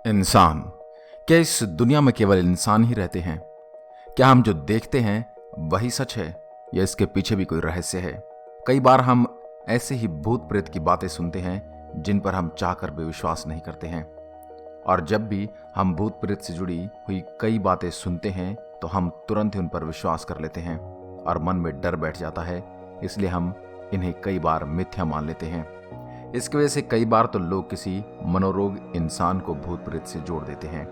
इंसान। क्या इस दुनिया में केवल इंसान ही रहते हैं? क्या हम जो देखते हैं वही सच है या इसके पीछे भी कोई रहस्य है? कई बार हम ऐसे ही भूत प्रेत की बातें सुनते हैं जिन पर हम चाहकर भी विश्वास नहीं करते हैं। और जब भी हम भूत प्रेत से जुड़ी हुई कई बातें सुनते हैं तो हम तुरंत ही उन पर विश्वास कर लेते हैं और मन में डर बैठ जाता है। इसलिए हम इन्हें कई बार मिथ्या मान लेते हैं। इसकी वजह से कई बार तो लोग किसी मनोरोग इंसान को भूत प्रेत से जोड़ देते हैं।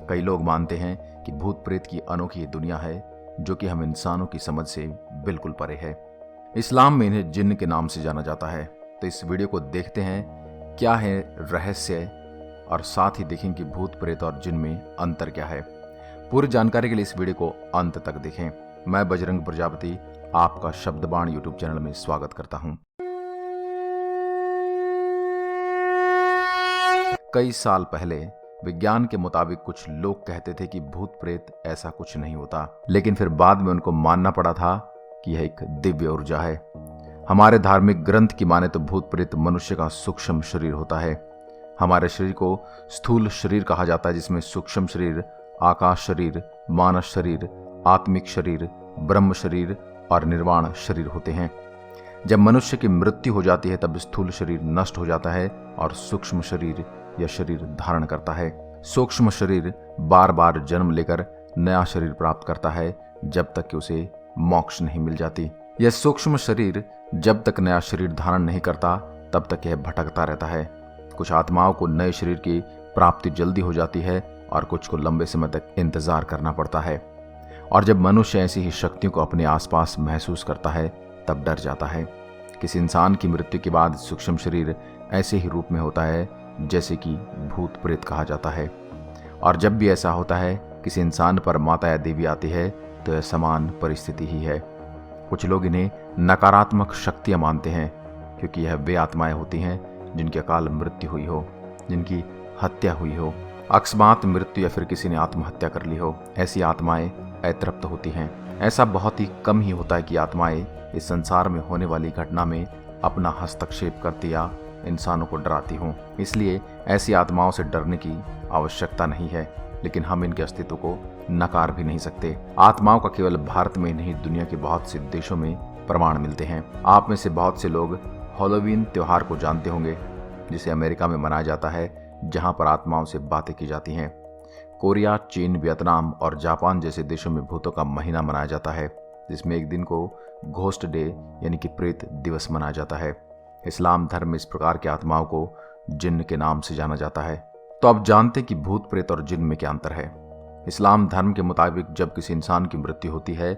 कई लोग मानते हैं कि भूत प्रेत की अनोखी दुनिया है जो कि हम इंसानों की समझ से बिल्कुल परे है। इस्लाम में इन्हें जिन्न के नाम से जाना जाता है। तो इस वीडियो को देखते हैं क्या है रहस्य और साथ ही देखें कि भूत प्रेत और जिन्न में अंतर क्या है। पूरी जानकारी के लिए इस वीडियो को अंत तक देखें। मैं बजरंग प्रजापति आपका शब्दबाण यूट्यूब चैनल में स्वागत करता हूं। कई साल पहले विज्ञान के मुताबिक कुछ लोग कहते थे कि भूत प्रेत ऐसा कुछ नहीं होता, लेकिन फिर बाद में उनको मानना पड़ा था कि यह एक दिव्य ऊर्जा है। हमारे धार्मिक ग्रंथ की माने तो भूत प्रेत मनुष्य का सूक्ष्म शरीर होता है। हमारे शरीर को स्थूल शरीर कहा जाता है, जिसमें सूक्ष्म शरीर, आकाश शरीर, मानस शरीर, आत्मिक शरीर, ब्रह्म शरीर और निर्वाण शरीर होते हैं। जब मनुष्य की मृत्यु हो जाती है तब स्थूल शरीर नष्ट हो जाता है और सूक्ष्म शरीर या शरीर धारण करता है। सूक्ष्म शरीर बार बार जन्म लेकर नया शरीर प्राप्त करता है जब तक कि उसे मोक्ष नहीं मिल जाती। यह सूक्ष्म शरीर जब तक नया शरीर धारण नहीं करता तब तक यह भटकता रहता है। कुछ आत्माओं को नए शरीर की प्राप्ति जल्दी हो जाती है और कुछ को लंबे समय तक इंतजार करना पड़ता है। और जब मनुष्य ऐसी ही शक्तियों को अपने आसपास महसूस करता है तब डर जाता है। किसी इंसान की मृत्यु के बाद सूक्ष्म शरीर ऐसे ही रूप में होता है जैसे कि भूत प्रेत कहा जाता है। और जब भी ऐसा होता है किसी इंसान पर माता या देवी आती है तो यह समान परिस्थिति ही है। कुछ लोग इन्हें नकारात्मक शक्तियां मानते हैं क्योंकि यह वे आत्माएं होती हैं जिनकी अकाल मृत्यु हुई हो, जिनकी हत्या हुई हो, अकस्मात मृत्यु या फिर किसी ने आत्महत्या कर ली हो। ऐसी आत्माएं अतृप्त होती हैं। ऐसा बहुत ही कम ही होता है कि आत्माएं इस संसार में होने वाली घटना में अपना हस्तक्षेप करती या इंसानों को डराती हों। इसलिए ऐसी आत्माओं से डरने की आवश्यकता नहीं है, लेकिन हम इनके अस्तित्व को नकार भी नहीं सकते। आत्माओं का केवल भारत में नहीं, दुनिया के बहुत से देशों में प्रमाण मिलते हैं। आप में से बहुत से लोग हैलोवीन त्योहार को जानते होंगे, जिसे अमेरिका में मनाया जाता है, जहां पर आत्माओं से बातें की जाती हैं। कोरिया, चीन, वियतनाम और जापान जैसे देशों में भूतों का महीना मनाया जाता है, जिसमें एक दिन को घोस्ट डे यानी कि प्रेत दिवस मनाया जाता है। इस्लाम धर्म में इस प्रकार की आत्माओं को जिन्न के नाम से जाना जाता है। तो आप जानते कि भूत प्रेत और जिन्न में क्या अंतर है। इस्लाम धर्म के मुताबिक जब किसी इंसान की मृत्यु होती है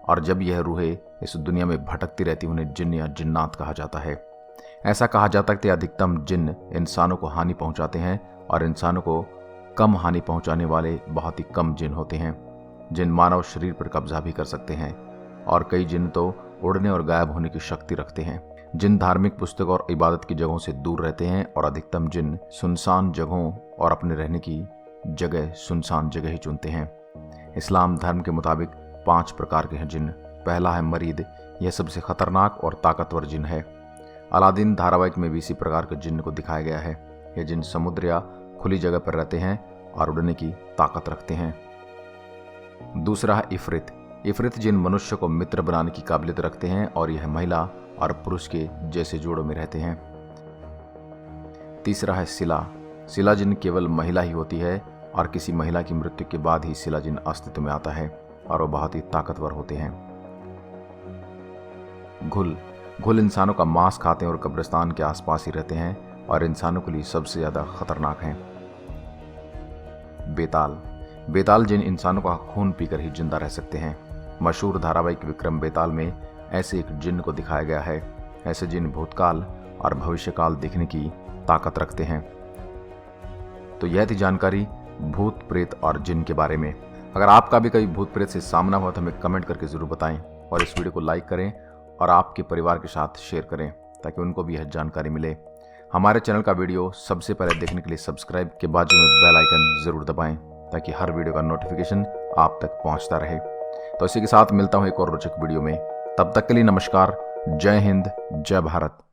और जब यह रूहें इस दुनिया में भटकती रहती, उन्हें जिन्न या जिन्नात कहा जाता है। ऐसा कहा जाता है कि अधिकतम जिन्न इंसानों को हानि पहुंचाते हैं और इंसानों को कम हानि पहुंचाने वाले बहुत ही कम जिन्न होते हैं। जिन्न मानव शरीर पर कब्जा भी कर सकते हैं और कई जिन्न तो उड़ने और गायब होने की शक्ति रखते हैं। जिन्न धार्मिक पुस्तकों और इबादत की जगहों से दूर रहते हैं और अधिकतम जिन्न सुनसान जगहों और अपने रहने की जगह सुनसान जगह ही चुनते हैं। इस्लाम धर्म के मुताबिक 5 प्रकार के हैं जिन्न। पहला है मरीद। यह सबसे खतरनाक और ताकतवर जिन्न है। अलादीन धारावाहिक में भी इसी प्रकार के जिन्न को दिखाया गया है। यह जिन्न समुद्र या खुली जगह पर रहते हैं और उड़ने की ताकत रखते हैं। दूसरा है इफरित। इफरित जिन्न मनुष्य को मित्र बनाने की काबिलियत रखते हैं और यह महिला और पुरुष के जैसे जोड़ों में रहते हैं। तीसरा है सिला। सिला जिन्न केवल महिला ही होती है और किसी महिला की मृत्यु के बाद ही सिला जिन्न अस्तित्व में आता है और वो बहुत ही ताकतवर होते हैं। घुल। घुल इंसानों का मांस खाते हैं और कब्रिस्तान के आसपास ही रहते हैं और इंसानों के लिए सबसे ज्यादा खतरनाक हैं। बेताल। बेताल जिन्न इंसानों का खून पीकर ही जिंदा रह सकते हैं। मशहूर धारावाहिक विक्रम बेताल में ऐसे एक जिन्न को दिखाया गया है। ऐसे जिन्न भूतकाल और भविष्यकाल देखने की ताकत रखते हैं। तो यह थी जानकारी भूत प्रेत और जिन्न के बारे में। अगर आपका भी कभी भूत प्रेत से सामना हुआ तो हमें कमेंट करके जरूर बताएं और इस वीडियो को लाइक करें और आपके परिवार के साथ शेयर करें ताकि उनको भी यह जानकारी मिले। हमारे चैनल का वीडियो सबसे पहले देखने के लिए सब्सक्राइब के बाजू में बेल आइकन जरूर दबाएं ताकि हर वीडियो का नोटिफिकेशन आप तक पहुंचता रहे। तो इसी के साथ मिलता हूं एक और रोचक वीडियो में। तब तक के लिए नमस्कार। जय हिंद, जय भारत।